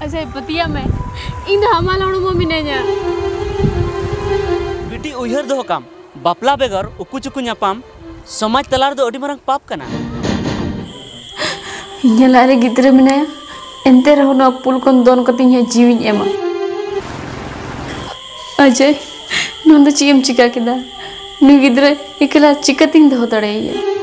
अजय पतिया में इन हमाल हड़मो मिनेजा बिटी उयहर दो काम बापला बेगर उकु चुकु नापाम समाज तलार दो अडी मारंग पाप कना इन्हें लारे गिद्रे मिनाया एंते रहो ना पुल कोन दोन कति इन्हें जीविन एमा अजय नंद चीम चिका किदा नु गिद्रे इकला चिकतिंग दो तड़े ये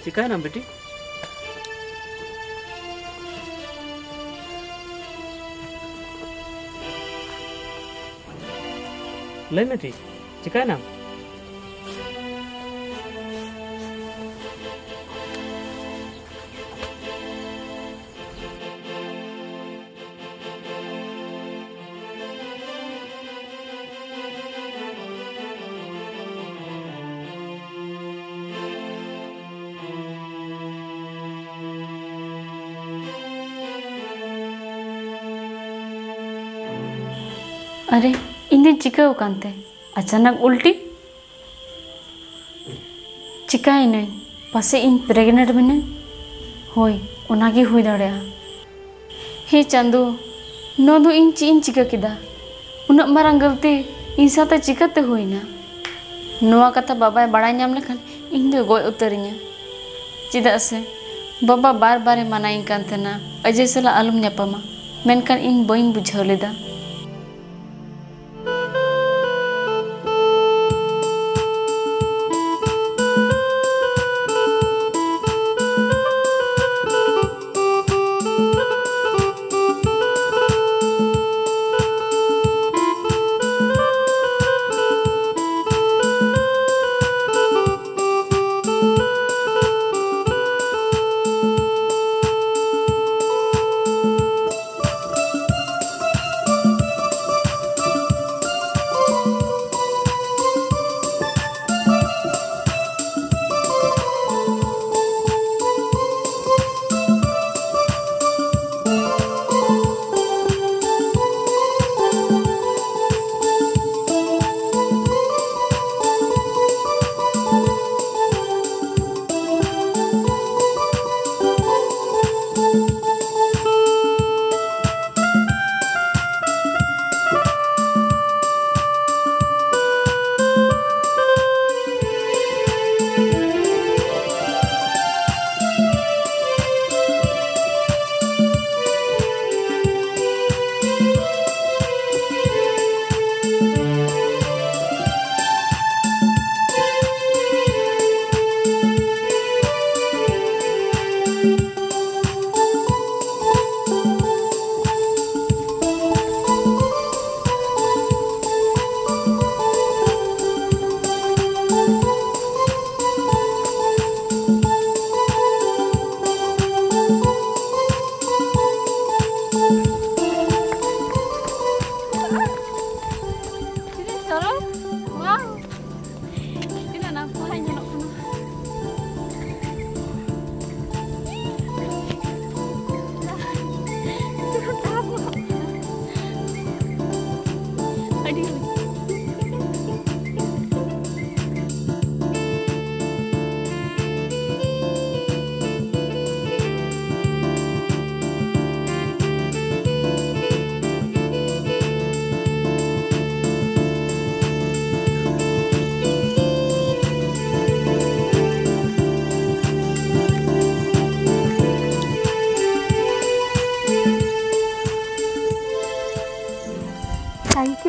चिका है ना बेटी ले में थी चिका है ना अरे इंदे चिका उकानते अचानक उल्टी चिकाई नहीं पासे इन प्रेग्नेंट में होय ओनागी हुई दड़या हे चांदू नो दो इन ची चिका किदा उन मारंग गलती इन साथे चिकाते हुईना नोआ कथा बाबा बड़ा नाम लेखन इन दो गोय उतरिया चिदा से बाबा बार बार मनाई कानतेना अजय सला आलम न्यापामा मेनकान इन बइन बुझाव लेदा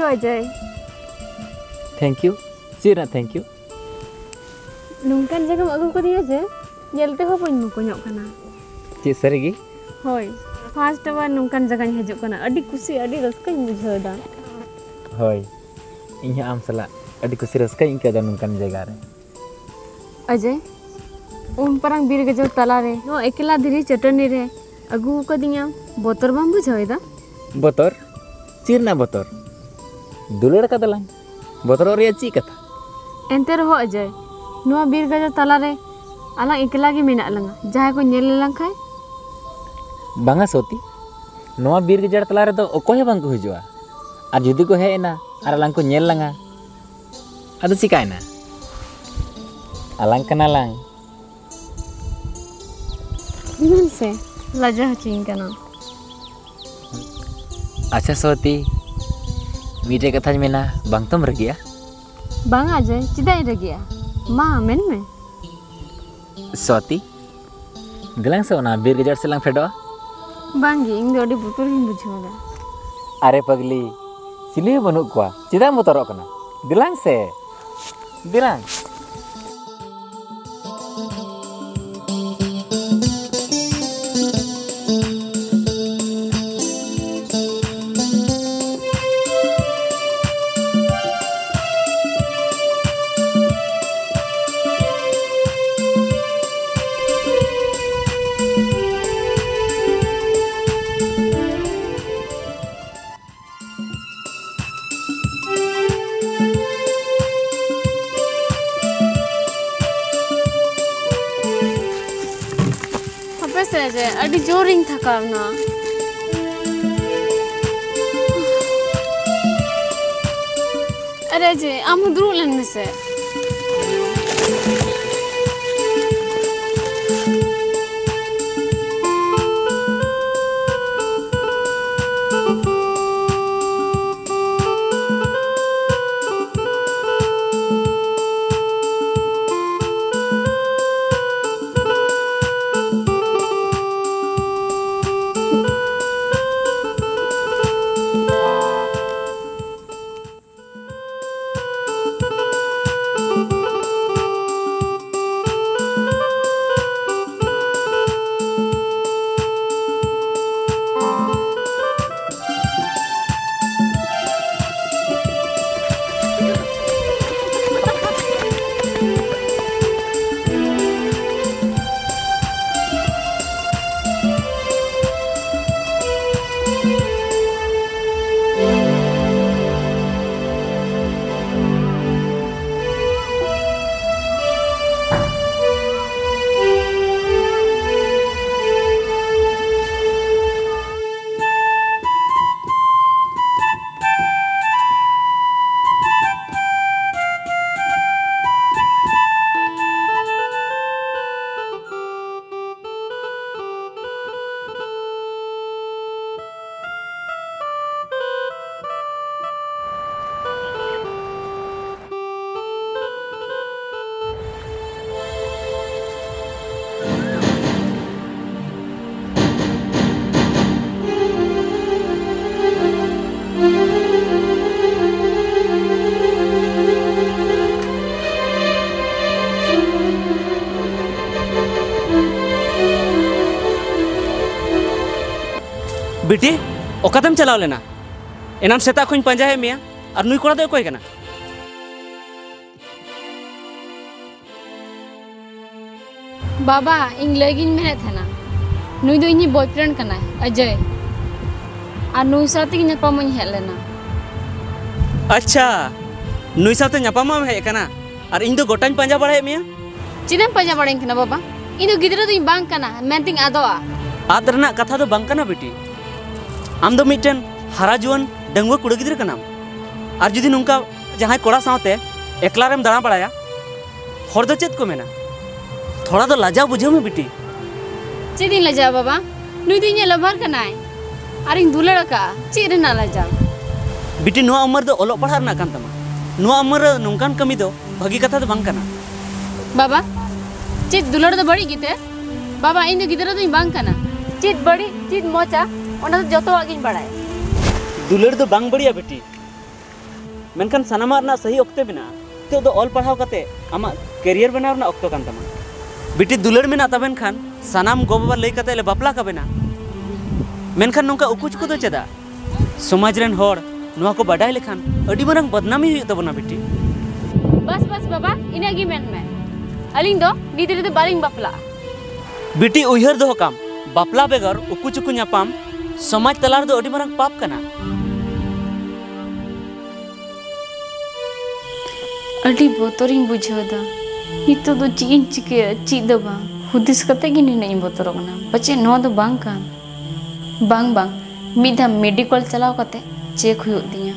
यू अजय थैंक यू चीरा थैंक यू नूंकान जगह अगू को दिया जे जेलते हो बन मुकोñok kana ची सरीगी होय फर्स्ट बार नूंकान जगह हजू kana अडी खुशी अडी रस्का बुझाव दा होय इन आम सला अडी खुशी रस्का इंका दा नूंकान जगह रे अजय उन परंग बीर गजो तला रे नो एकला धीरे चटनी रे अगू को दिया बोतर बाम बुझावेदा बतर चीरना बतर दुलड़ का दलांग बतर रे ची कथा एंते रहो अजय नो बीर गजो तला रे आला एकला गे मेना लंगा जहां को नेल लंग खाय बांगा सोती नोआ बीर गजड़ तला रे तो ओकोय बांग को हिजुआ आ जुदी को हेना आर लांग को नेल लंगा अदो चिकायना आलांग कना लांग मन से लजा हचिन कना अच्छा सोती मीठे कथा मेना बांग तुम रगिया बांग अजय चिदाई रगिया मा मेन में सोती दिलांग से ओना बीर गजड़ से लांग फेडो बांगी इंग दोडी बुतुर हिन बुझावदा अरे पगली सिली बनु को चिदा मोतरो कना दिलांग से दिलांग अजय अडी जोरिंग थकावना अरे अजय आम दुरुग लेन में से बिटी ओकातेम चलाव लेना एनाम सेता खोइन पंजाहे मिया और नुई कोड़ा दे कोई कना बाबा इंग लगिन मेने थना नुई दो इनी बॉयफ्रेंड कना अजय आ नुई साथे कि ᱧᱟᱯᱟᱢ ᱤᱧ ᱦᱮᱡ ᱞᱮᱱᱟ अच्छा नुई साथे ᱧᱟᱯᱟᱢ ᱦᱮᱡ ᱠᱟᱱᱟ और ᱤᱧ ᱫᱚ ᱜᱚᱴᱟᱧ ᱯᱟᱸᱡᱟ ᱵᱟᱲᱟᱭᱮ ᱢᱤᱭᱟ चिदम पंजा बड़ाई कना बाबा इन दो गिदरा दो बांग कना मेंतिंग आदोआ आद रना कथा दो बांग कना बेटी आम दो मिटन हरा जुआन डंगुआ कुड़ा गिदरा कनाम और जुदी नुंका जहां कोड़ा साथे एकला रेम दाणा बड़ाया हर दो चेत को मेना थोड़ा दो लाजा बुझाव में बेटी चिदिन लजा बाबा नुई दो इने लभार कनाय और इन दुलड़ का चिर ना लजा बेटी नुआ उमर दो ओलो पढ़ा रना कान तमा नुआ उमर नोंकान कमी दो भगी कथा दो बांग कना बाबा चित दुलड़ दो बड़ी गिते बाबा इन दो गिदरा दो बांग कना चित बड़ी चित मोचा ओना तो जतो आगिन बड़ाय दुलड़ दो बांग बढ़िया बेटी मेनखान सानामा ना सही ऑक्ते बिना तो ऑल पढ़ाव कते आमा करियर बनाव ना ऑक्तो कान तमा बिटी दुलर में ना तबेन खान सानाम गोबाबा लई कते ले बापला का बिना मेनखान नोंका उकुच को दो चेदा समाज रेन होड़ नुआ को बाडाय लेखान अडी मारंग बदनामी हुई तबना बिटी बस बस बाबा इनागी मेन में अलिंग दो नीदरे दो बालिंग बापला बिटी उयहर दो काम बापला बेगर उकुच उकु न्यापाम समाज तलार दो अडी मारंग पाप कना अडी बोतरिंग बुझेदा नितो दो चीन चिके ची दो बा हुदिस कते गी नहीं बोतरो कना बच्चे नो दो बांग कान बांग बांग मिधा मेडिकल चलाव कते चेक हुई दिया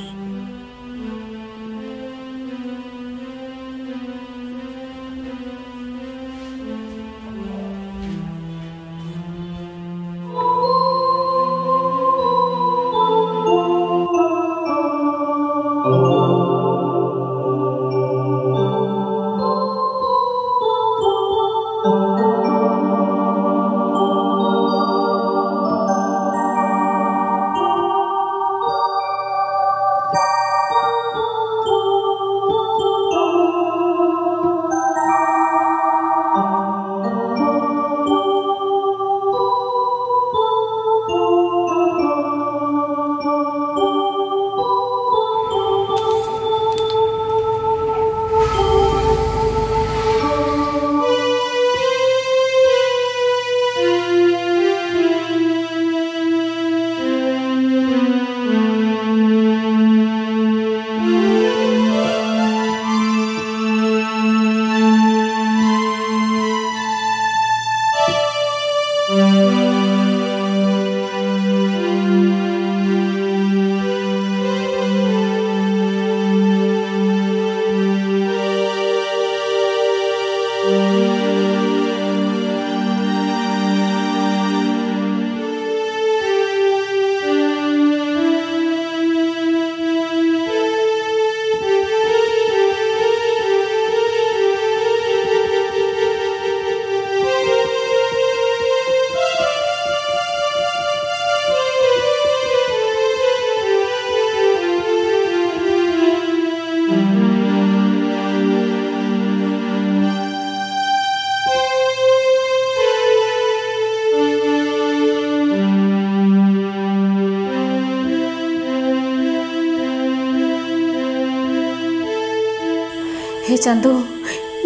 हे चांदो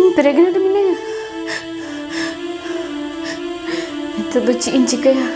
इन प्रेग्नेंट मिनेगा तो दो चीन चिकया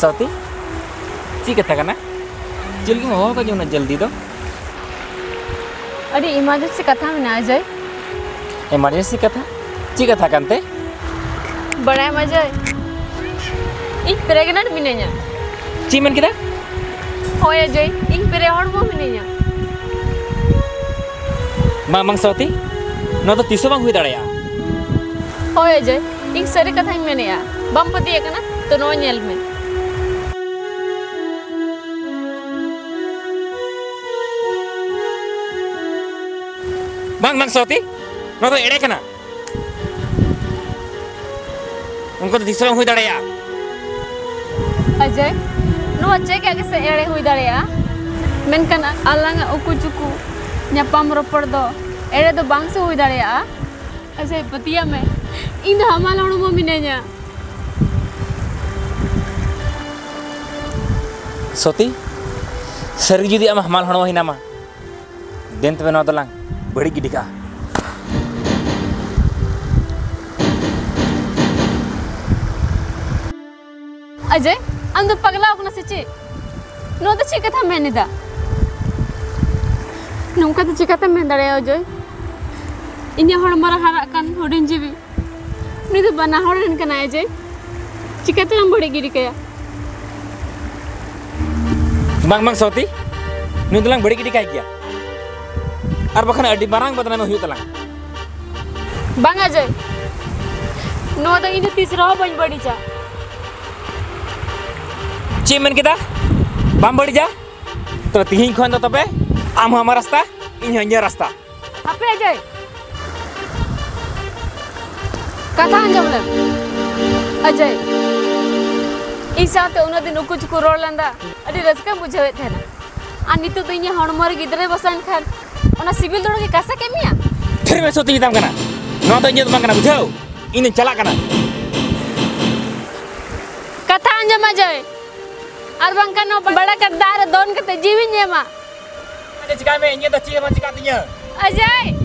सौती ची कथा करना चल की हो का जो ना जल्दी दो अरे इमरजेंसी कथा में ना जाए इमरजेंसी कथा ची कथा करते बड़ा मजा इन प्रेग्नेंट मिनेगा ची मन किदा हो या जाए इन प्रे हड़मो मिनेगा मां सौती न तो तीसो बांग हुई दड़या हो या जाए इन सारी कथा में ने या बम पति है ना तो नो नेल में बांग सौती न तो एड़े कना उनको तो तीसो बांग हुई दड़या अजय नो अच्छे क्या कैसे एड़े हुई दड़या मेनकन अलांगा उकु चुकु न्यापाम रोपड़ दो एड़े दो बांग से हुई दड़या अजय पतिया में इन हमाल हड़मो मिनेगा सौती सर जुदी आम हमाल हड़मो हिना मा देन तबे न दलांग बड़ी गिडी का अजय आम दो पगला होकना से चे नो तो चिका था मैंने दा नौका तो चिका था मैं दड़े अजय इन्हें हर मरा हरा कान होडिन जीवी नहीं तो बना हर इनका ना अजय चिका तो हम बड़े गिरी कया bang bang Sauti nu telang beri kidi kai kia ar bakan adi barang badana no hiu telang bang Ajay no तो इन्हें तीसरा हो बन बड़ी जा ची men kita bam bari ja to tihin khon do tobe am hamar rasta इन हंजा रास्ता apa Ajay kata anjam le Ajay इसाते उन्हें दिन कुछ कुरोड़ लंदा अरे रज़का बुझावे थे ना अनितो तो इन्हें हड़मर गिदरे बसान खान उन्हें सिविल दोड़ो के कैसा केमिया फिर मैं सोती जिताम करना नौ तो इंजन मांगना बुझाओ इन्हें चला करना कथा अंजमा जाए अरबंग का नो बड़ा करदार दोन के जीवी नेमा अरे चिका में इंजन तो चीज़ मत चिका तिया अजय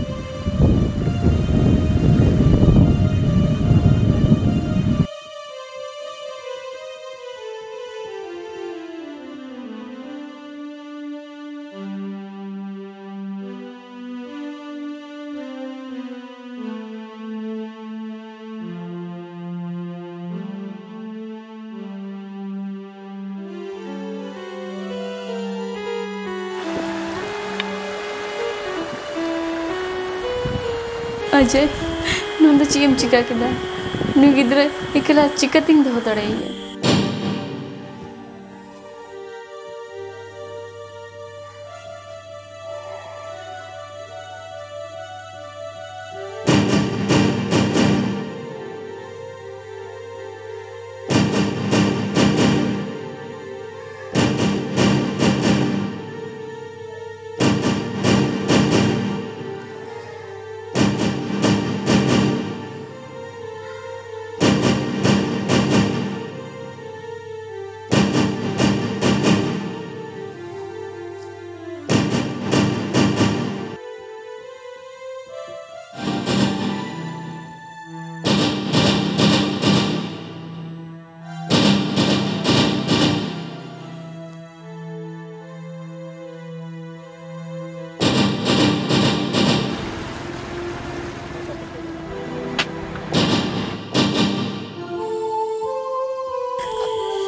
अजय नंद चीम चिका किदा नु गिद्रे इकला चिकतिंग दो तड़े है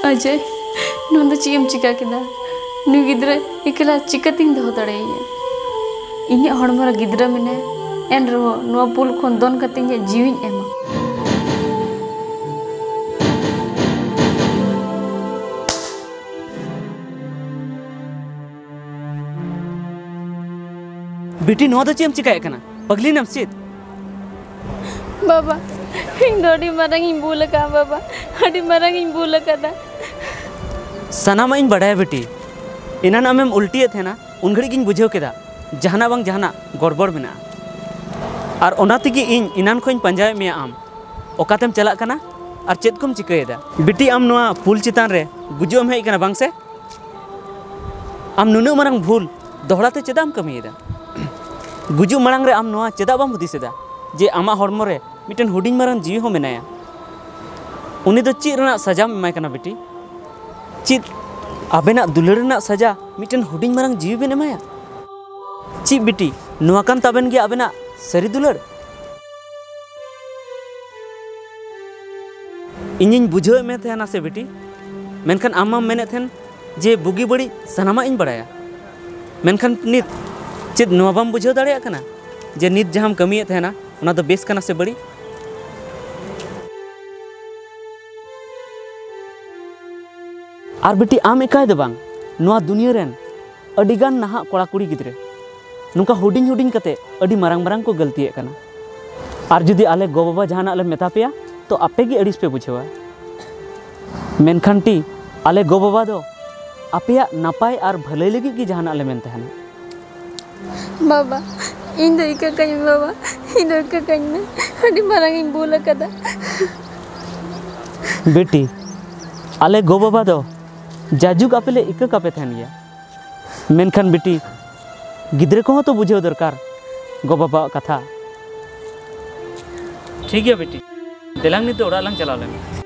अजय नंद चीम चिका किदा नु गिद्रे इकला चिकतिंग दो तड़े है इन्हें हड़मर गिद्रा मिने एन रहो नुआ पुल खोन दोन कतिंग जीवी एमा बेटी नो तो चेम चिकाय कना पगली नमसित बाबा इन दोडी मरंग इन बोल का बाबा हडी मरंग इन बोल का दा सनामा इन बढ़ाया बेटी इना नाम हम उल्टी थे ना उन घड़ी गिन बुझेव केदा जहाना बांग जहाना गड़बड़ मेना और ओना तिगी इन इनान खोइन पंजाय में आम ओकातेम चला कना और चेत कुम चिकायदा बेटी आम नोआ पुल चितान रे गुजोम हेई कना बांग से आम नुनु मरंग भूल दोहराते चेदाम कमीदा गुजु मरंग रे आम नोआ चेदा बाम हुदिसेदा जे आमा हड़मो रे मिटन हुडिंग मरंग जीवी हो मेनाया उनी दो चीज रना सजा एमाय कना बेटी चीज आबेना दुलर रना सजा मिटन हुडिंग मरंग जीवी बेन एमाया ची बेटी नोआ कान ताबेन गे आबेना सरी दुलर इनिन बुझाव में थे ना से बेटी मेनखान आमा मेने थेन जे बुगी बड़ी सनामा इन बड़ाया मेनखान नित चेद नोआ बाम बुझाव दाड़ेया कना जे नित जहां कमिए थे ना उना दो बेस कना से बड़ी और बेटी आम एकाय दो बांग नोआ दुनिया रेन अडिगान नाहा कोड़ा कुड़ी गिद्रे नुका हुडिंग हुडिंग कते अडी मरंग मरंग को गलती है कना और जुदी आले गो बाबा जहाना आले मेता पेया तो आपे गी अड़िस पे बुझेवा मेनखान टी आले गो बाबा दो आपेया नापाय और भले लगी की जहाना आले मेन तहना बाबा इन दो इका कहीं बाबा इन दो इका कहीं ना अडी मरंग इन बोला कदा बेटी आले गो बाबा दो जाजुक आपेले इका कापे थन गया मेनखान बेटी गिद्रे को तो बुझे दरकार गो बाबा कथा ठीक है बेटी देलांग नी तो ओड़ा लंग चला लेंगे